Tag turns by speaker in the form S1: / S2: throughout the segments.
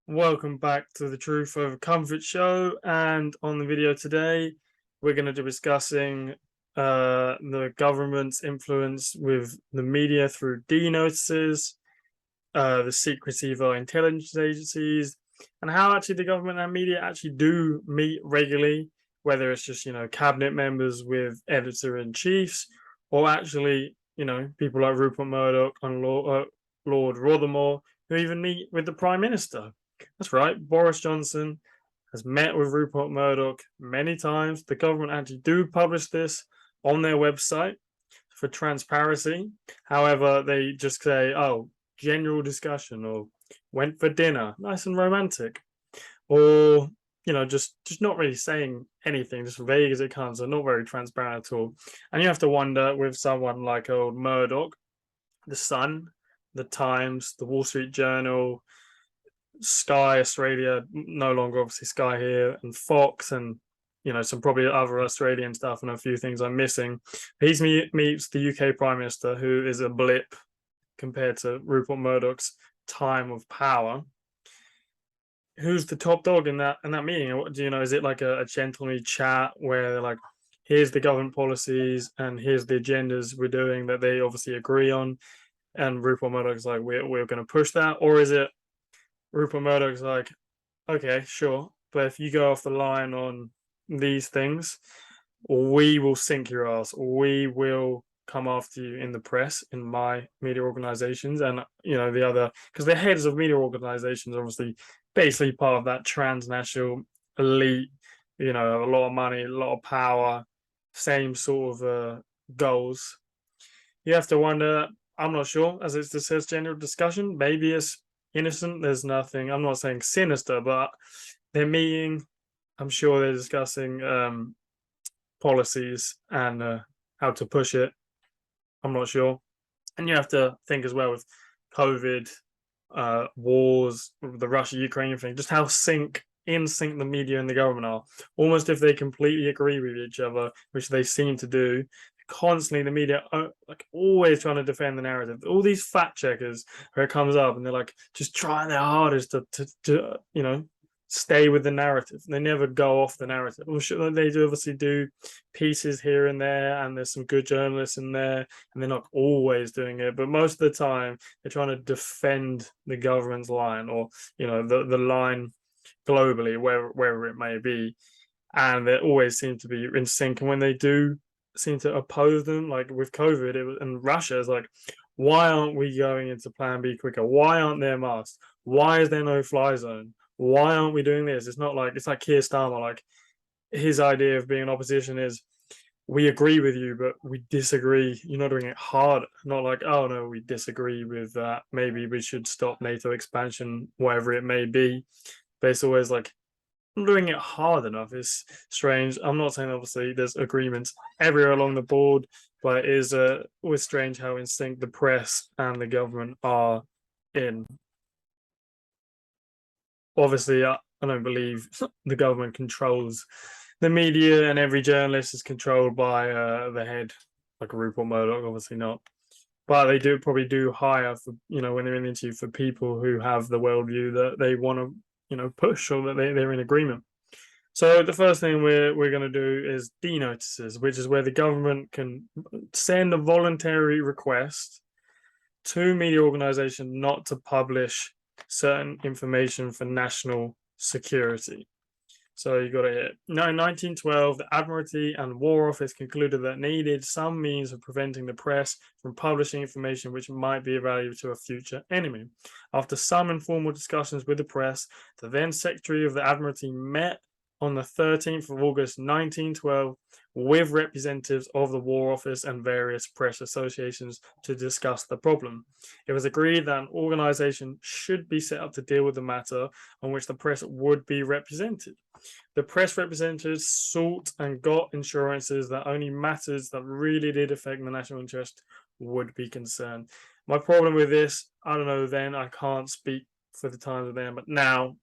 S1: Welcome back to the Truth Over Comfort show. And on the video today, we're going to be discussing the government's influence with the media through D notices, the secrecy of our intelligence agencies, and how actually the government and media actually do meet regularly, whether it's just, cabinet members with editor in chiefs, or actually, people like Rupert Murdoch and Lord Rothermore, who even meet with the Prime Minister. That's right. Boris Johnson has met with Rupert Murdoch many times. The government actually do publish this on their website for transparency. However, they just say, "Oh, general discussion," or "went for dinner," nice and romantic, or just not really saying anything, just vague as it comes, and not very transparent at all. And you have to wonder with someone like old Murdoch, the Sun, the Times, the Wall Street Journal, Sky Australia, no longer obviously Sky here, and Fox, and some probably other Australian stuff, and a few things I'm missing. Meets the UK Prime Minister, who is a blip compared to Rupert Murdoch's time of power. Who's the top dog in that meeting? What do you know? Is it like a gentlemanly chat where they're like, "Here's the government policies and here's the agendas we're doing that they obviously agree on," and Rupert Murdoch's like, "We're going to push that," or is it Rupert Murdoch's like, "Okay, sure, but if you go off the line on these things, we will sink your ass. We will come after you in the press, in my media organizations," and the other, because the heads of media organizations are obviously basically part of that transnational elite. Have a lot of money, a lot of power, same sort of goals. You have to wonder. I'm not sure, as it just says general discussion. Maybe it's innocent. There's nothing. I'm not saying sinister, but they're meeting. I'm sure they're discussing policies and how to push it. I'm not sure. And you have to think as well with COVID, wars, the Russia-Ukraine thing, just how in sync the media and the government are. Almost if they completely agree with each other, which they seem to do. Constantly, the media are like always trying to defend the narrative. All these fact checkers where it comes up, and they're like just trying their hardest to stay with the narrative. They never go off the narrative. I'm sure they do obviously do pieces here and there, and there's some good journalists in there, and they're not always doing it, but most of the time they're trying to defend the government's line, or the line globally, wherever it may be, and they always seem to be in sync. And when they do seem to oppose them, like with COVID, and Russia is like, why aren't we going into Plan B quicker? Why aren't there masks? Why is there no fly zone? Why aren't we doing this? It's not like it's like Keir Starmer. Like his idea of being an opposition is, we agree with you, but we disagree. You're not doing it hard. Not like, oh no, we disagree with that. Maybe we should stop NATO expansion, whatever it may be. But it's always like, I'm doing it hard enough. It's strange. I'm not saying obviously there's agreements everywhere along the board, but it is always strange how in sync the press and the government are in. Obviously, I don't believe the government controls the media, and every journalist is controlled by the head, like Rupert Murdoch. Obviously not, but they do probably do hire for when they're in the interview for people who have the worldview that they want to push, or that they're in agreement. So the first thing we're going to do is D notices, which is where the government can send a voluntary request to media organizations not to publish certain information for national security. So you got it. No, in 1912, the Admiralty and War Office concluded that needed some means of preventing the press from publishing information which might be of value to a future enemy. After some informal discussions with the press, the then Secretary of the Admiralty met on the 13th of August 1912 with representatives of the War Office and various press associations to discuss the problem. It was agreed that an organization should be set up to deal with the matter on which the press would be represented. The press representatives sought and got assurances that only matters that really did affect the national interest would be concerned. My problem with this, I don't know then, I can't speak for the times of then, but now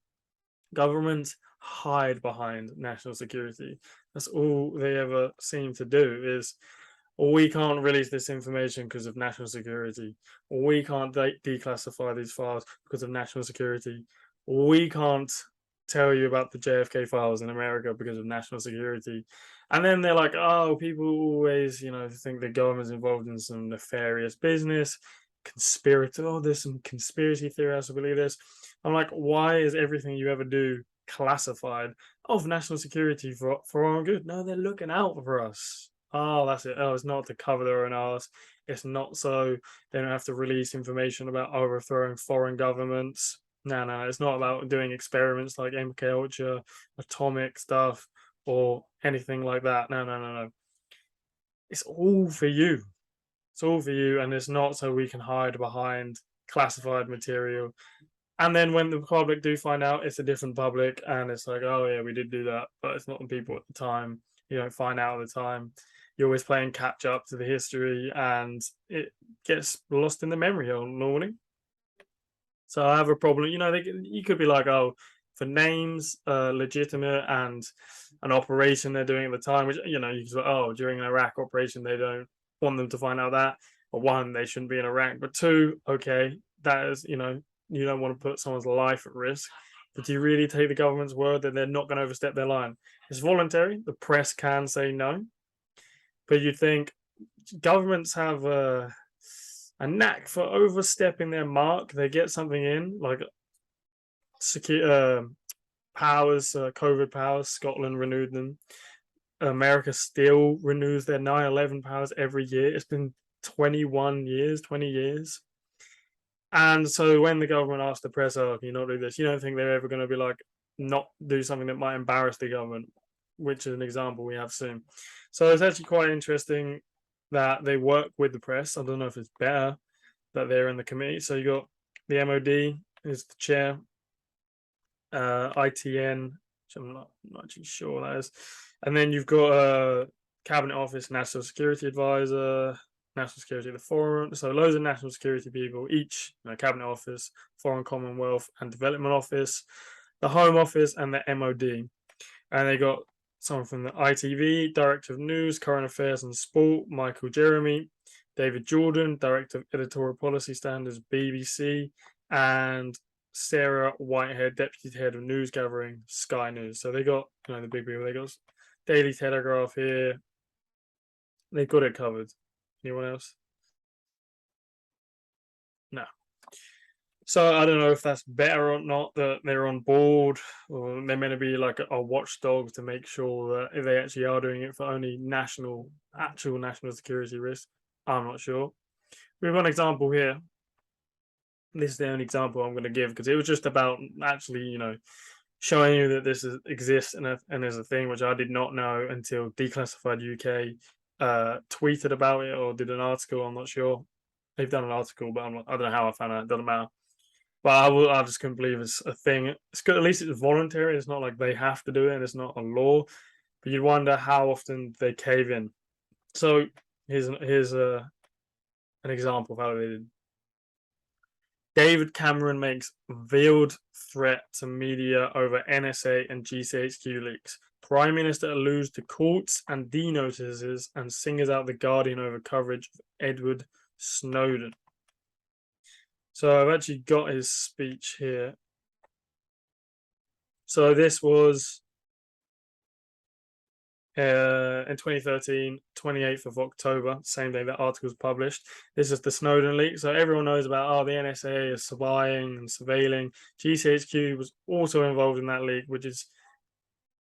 S1: governments hide behind national security. That's all they ever seem to do is, or we can't release this information because of national security, or we can't declassify these files because of national security. we can't tell you about the JFK files in America because of national security. And then they're like, oh, people always, think the government's involved in some nefarious business, conspiracy. Oh, there's some conspiracy theorists who believe this. I'm like, why is everything you ever do classified of national security for our own good? No, they're looking out for us. Oh, that's it. Oh, it's not to cover their own arse. It's not so they don't have to release information about overthrowing foreign governments. No, it's not about doing experiments like MK Ultra, atomic stuff, or anything like that. No. It's all for you. It's all for you, and it's not so we can hide behind classified material. And then when the public do find out, it's a different public, and it's like, oh yeah, we did do that, but it's not the people at the time. You don't find out at the time. You're always playing catch up to the history, and it gets lost in the memory normally. So I have a problem. You could be like, oh, for names, legitimate, and an operation they're doing at the time, which you can say, oh, during an Iraq operation, they don't want them to find out that. Or one, they shouldn't be in Iraq. But two, okay, that is, you don't want to put someone's life at risk. But do you really take the government's word that they're not going to overstep their line? It's voluntary. The press can say no. But you think governments have a knack for overstepping their mark. They get something in, like secure powers, COVID powers. Scotland renewed them. America still renews their 9/11 powers every year. It's been 20 years. And so when the government asks the press, oh, can you not do this? You don't think they're ever going to be like, not do something that might embarrass the government, which is an example we have soon. So it's actually quite interesting that they work with the press. I don't know if it's better that they're in the committee. So you got the MOD is the chair, ITN, which I'm not actually sure what that is, and then you've got Cabinet Office, National Security Advisor, National Security, the Foreign. So loads of national security people, each Cabinet Office, Foreign Commonwealth and Development Office, the Home Office, and the MOD, and they got someone from the ITV, Director of News, Current Affairs and Sport, Michael Jeremy, David Jordan, Director of Editorial Policy Standards, BBC, and Sarah Whitehead, Deputy Head of News Gathering, Sky News. So they got the big people. They got Daily Telegraph here. They got it covered. Anyone else? No. So I don't know if that's better or not that they're on board, or they're meant to be like a watchdog to make sure that if they actually are doing it for only actual national security risk. I'm not sure. We've got an example here. This is the only example I'm going to give because it was just about actually, showing you that this exists and is a thing, which I did not know until Declassified UK tweeted about it or did an article. I'm not sure. They've done an article, but I don't know how I found out. It doesn't matter. But I just couldn't believe it's a thing. It's good. At least it's voluntary. It's not like they have to do it. And it's not a law. But you wonder how often they cave in. So here's an example of how they did. David Cameron makes veiled threat to media over NSA and GCHQ leaks. Prime Minister alludes to courts and denotices and singles out the Guardian over coverage of Edward Snowden. So I've actually got his speech here. So this was in 2013, 28th of October, same day that article was published. This is the Snowden leak. So everyone knows about, the NSA is spying and surveilling. GCHQ was also involved in that leak, which is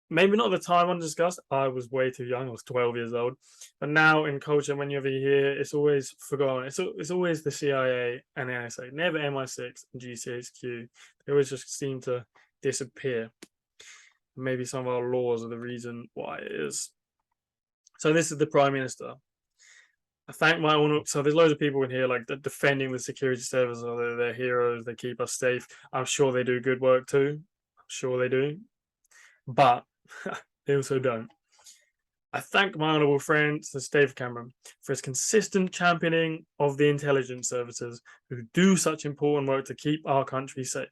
S1: maybe not the time undiscussed. I was way too young. I was 12 years old. But now in culture, whenever you hear, it's always forgotten. It's always the CIA and NSA, never MI6 and GCHQ. They always just seem to disappear. Maybe some of our laws are the reason why it is. So this is the Prime Minister. I thank my own. So there's loads of people in here like defending the security service. Or they're heroes. They keep us safe. I'm sure they do good work too. I'm sure they do. But they also don't. I thank my honourable friend, Sir David Cameron, for his consistent championing of the intelligence services who do such important work to keep our country safe.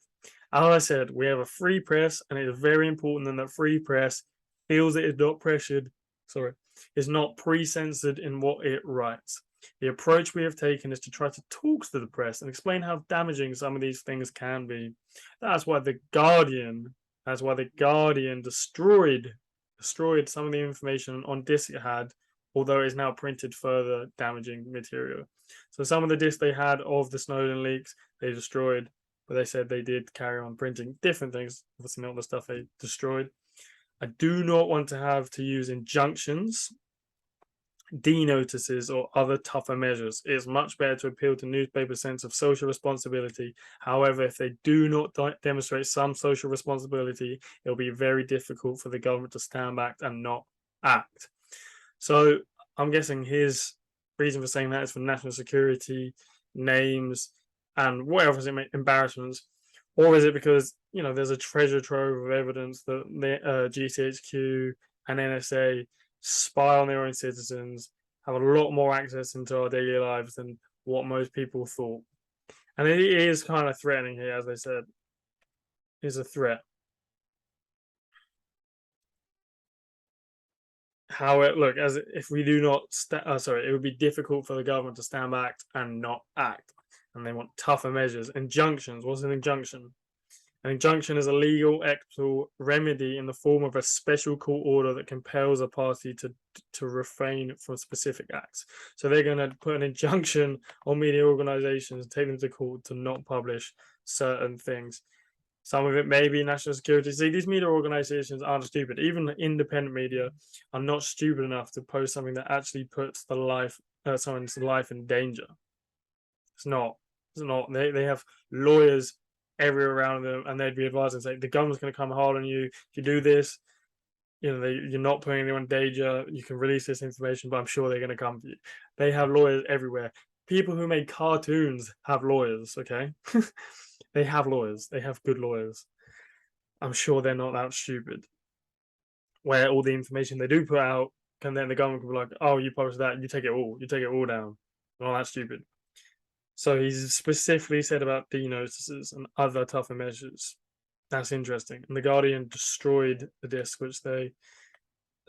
S1: As I said, we have a free press, and it is very important that the free press feels it is not pressured, is not pre-censored in what it writes. The approach we have taken is to try to talk to the press and explain how damaging some of these things can be. That's why the Guardian destroyed some of the information on disk it had, although it is now printed further damaging material. So some of the disks they had of the Snowden leaks, they destroyed, but they said they did carry on printing different things, obviously not the stuff they destroyed. I do not want to have to use injunctions, denotices, or other tougher measures. It is much better to appeal to newspapers' sense of social responsibility. However, if they do not demonstrate some social responsibility, it will be very difficult for the government to stand back and not act. So I'm guessing his reason for saying that is for national security, names, and whatever is embarrassments. Or is it because, there's a treasure trove of evidence that the GCHQ and NSA spy on their own citizens, have a lot more access into our daily lives than what most people thought. And it is kind of threatening here, as I said. It's a threat. Look, as if we do not, it would be difficult for the government to stand back and not act. And they want tougher measures. Injunctions. What's an injunction? An injunction is a legal, equitable remedy in the form of a special court order that compels a party to refrain from specific acts. So they're going to put an injunction on media organizations, take them to court to not publish certain things. Some of it may be national security. See, these media organizations aren't stupid. Even independent media are not stupid enough to post something that actually puts someone's life in danger. It's not. They have lawyers everywhere around them, and they'd be advised and say the government's going to come hard on you if you do this. You're not putting anyone in danger. You can release this information, but I'm sure they're going to come for you. They have lawyers everywhere. People who make cartoons have lawyers. Okay, they have lawyers. They have good lawyers. I'm sure they're not that stupid. Where all the information they do put out, and then the government will be like, "Oh, you publish that, you take it all down." Not that stupid. So he's specifically said about denotices and other tougher measures. That's interesting. And the Guardian destroyed the disc, which they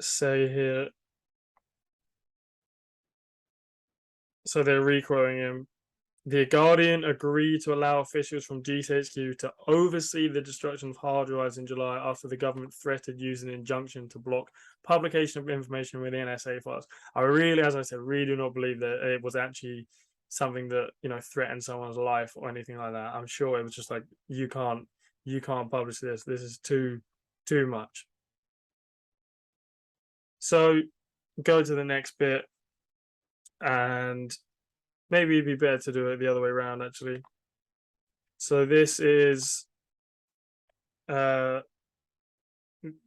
S1: say here. So they're re-quoting him. The Guardian agreed to allow officials from GCHQ to oversee the destruction of hard drives in July after the government threatened using an injunction to block publication of information within NSA files. I really, as I said, really do not believe that it was actually something that threatened someone's life or anything like that. I'm sure it was just like, you can't publish this. This is too much. So go to the next bit, and maybe it'd be better to do it the other way around, actually. So this is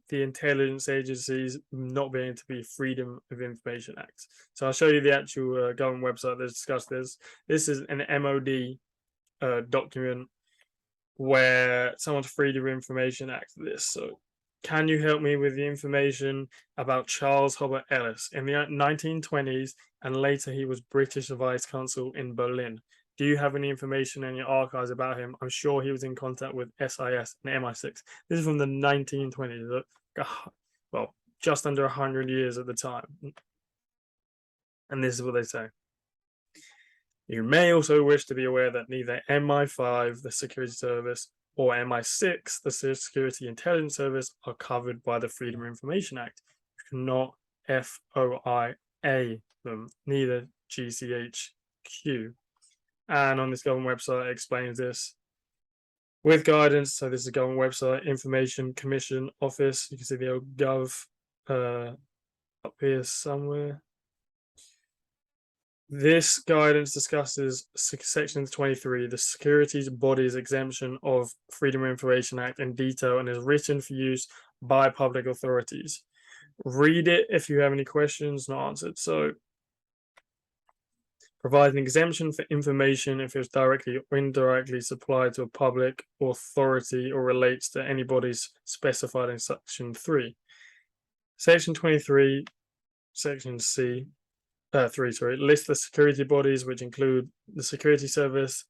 S1: the intelligence agencies not being to be Freedom of Information Act. So I'll show you the actual government website that discussed this. This is an MOD document where someone's Freedom of Information Act this. So, can you help me with the information about Charles Hobart Ellis? In the 1920s, and later he was British Vice Consul in Berlin. Do you have any information in your archives about him? I'm sure he was in contact with SIS and MI6. This is from the 1920s. Well, just under 100 years at the time. And this is what they say. You may also wish to be aware that neither MI5, the Security Service, or MI6, the Security Intelligence Service, are covered by the Freedom of Information Act. You cannot FOIA them, neither GCHQ. And on this government website, it explains this with guidance. So this is a government website, Information Commission Office. You can see the old gov up here somewhere. This guidance discusses Section 23, the Securities Bodies Exemption of Freedom of Information Act, in detail and is written for use by public authorities. Read it if you have any questions not answered. So, provide an exemption for information if it's directly or indirectly supplied to a public authority or relates to any bodies specified in Section 3. Section 23, Section C. 3, list the security bodies, which include the Security Service,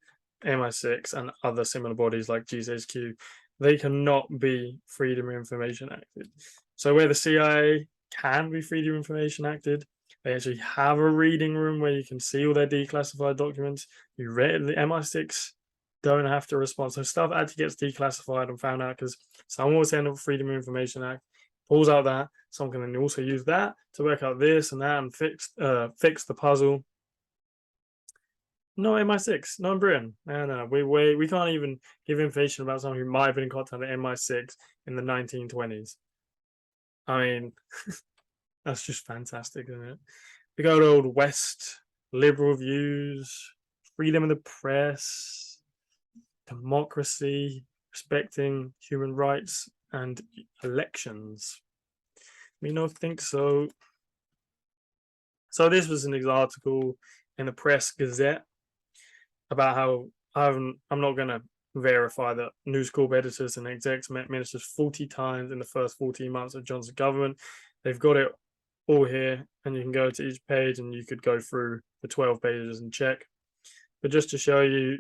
S1: MI6, and other similar bodies like GCHQ. They cannot be Freedom of Information Acted. So where the CIA can be Freedom of Information Acted, They actually have a reading room where you can see all their declassified documents. You read the MI6 don't have to respond. So stuff actually gets declassified and found out because someone was sending Freedom of Information Act, pulls out that, someone can also use that to work out this and that and fix the puzzle. No MI6, not in Britain. No. We can't even give information about someone who might have been in contact with MI6 in the 1920s. I mean, that's just fantastic, isn't it? The good old West, liberal views, freedom of the press, democracy, respecting human rights, and elections. We don't think so. So this was an article in the Press Gazette about how I'm not going to verify that News Corp editors and execs met ministers 40 times in the first 14 months of Johnson's government. They've got it all here, and you can go to each page and you could go through the 12 pages and check. But just to show you,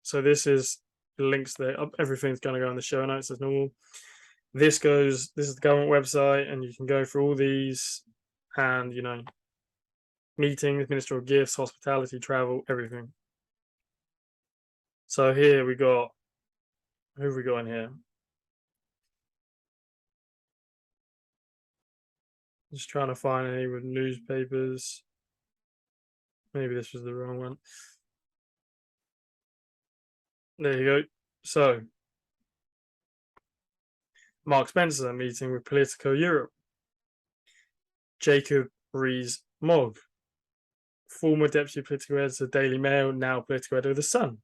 S1: so this is the links there. Everything's going to go in the show notes as normal. This is the government website, and you can go through all these and, meetings, ministerial gifts, hospitality, travel, everything. So here we got, who have we got in here? Just trying to find any with newspapers. Maybe this was the wrong one. There you go. So, Mark Spencer meeting with Politico Europe. Jacob Rees-Mogg, former deputy political editor of Daily Mail, now political editor of The Sun.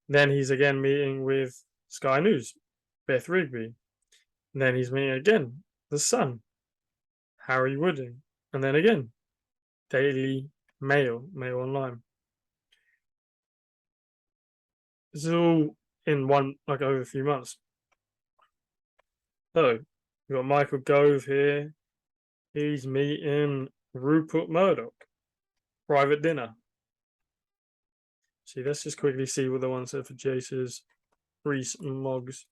S1: Then he's again meeting with Sky News, Beth Rigby. And then he's meeting again, The Sun, Harry Wooding. And then again, Daily Mail, Mail Online. This is all in over a few months. So, we've got Michael Gove here. He's meeting Rupert Murdoch. Private dinner. See, let's just quickly see what the one said for Jace's Rees-Moggs.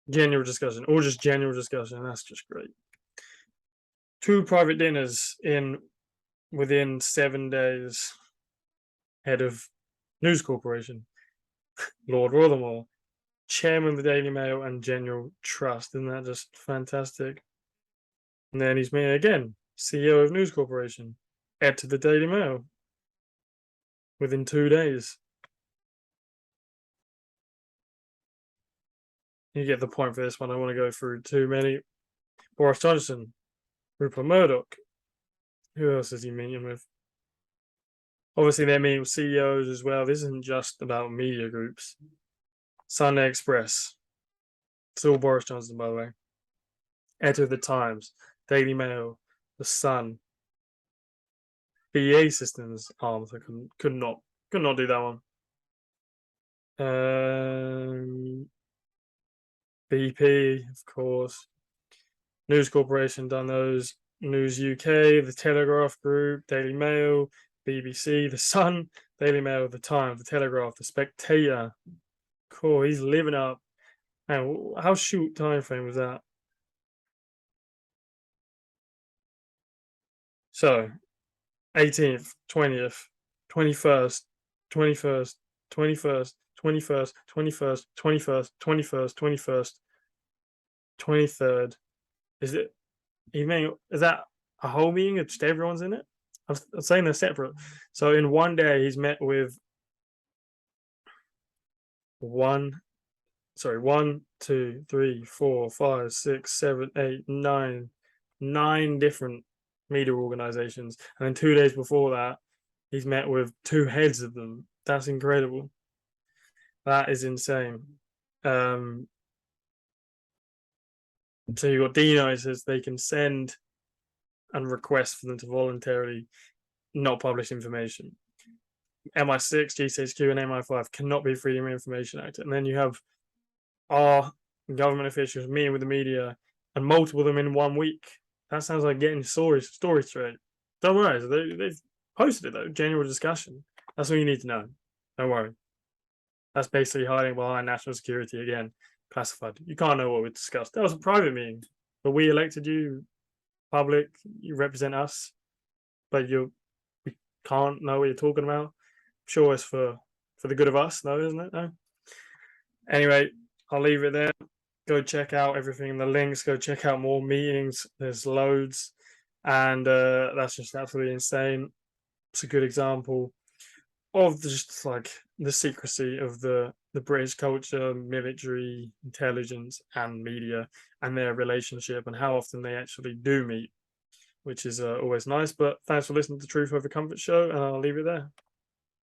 S1: General discussion, or just general discussion. That's just great. 2 private dinners within 7 days. Head of News Corporation, Lord Rothermore, chairman of the Daily Mail and General Trust. Isn't that just fantastic? And then he's meeting again, CEO of News Corporation, editor of the Daily Mail, within 2 days. You get the point for this one. I want to go through too many. Boris Johnson, Rupert Murdoch. Who else is he meeting with? Obviously, they're meeting with CEOs as well. This isn't just about media groups. Sunday Express. Still Boris Johnson, by the way. Editor of the Times, Daily Mail, The Sun. BA Systems arms. I could not do that one. BP, of course. News Corporation done those. News UK, The Telegraph Group, Daily Mail, BBC, The Sun, Daily Mail, The Times, The Telegraph, The Spectator. Cool, he's living up. Man, how short time frame was that? So, 18th, 20th, 21st, 21st, 21st, 21st, 21st, 21st, 21st, 21st, 23rd. Is that a whole meeting of just everyone's in it? I'm saying they're separate. So in one day, he's met with 1, 2, 3, 4, 5, 6, 7, 8, 9 different media organizations. And then 2 days before that, he's met with 2 heads of them. That's incredible. That is insane. So you've got Dino says they can send and request for them to voluntarily not publish information. MI6, GCHQ, and Mi5 cannot be Freedom of Information Act. And then you have our government officials meeting with the media and multiple of them in 1 week. That sounds like getting story straight. Don't worry, they've posted it though. General discussion. That's all you need to know. Don't worry. That's basically hiding behind national security again, classified. You can't know what we discussed. That was a private meeting. but we elected you, public. You represent us, but we can't know what you're talking about. Sure, it's for the good of us, though, isn't it? No. Anyway, I'll leave it there. Go check out everything in the links. Go check out more meetings. There's loads, and that's just absolutely insane. It's a good example of just like the secrecy of the British culture, military, intelligence, and media, and their relationship, and how often they actually do meet, which is always nice. But thanks for listening to Truth Over Comfort show, and I'll leave it there.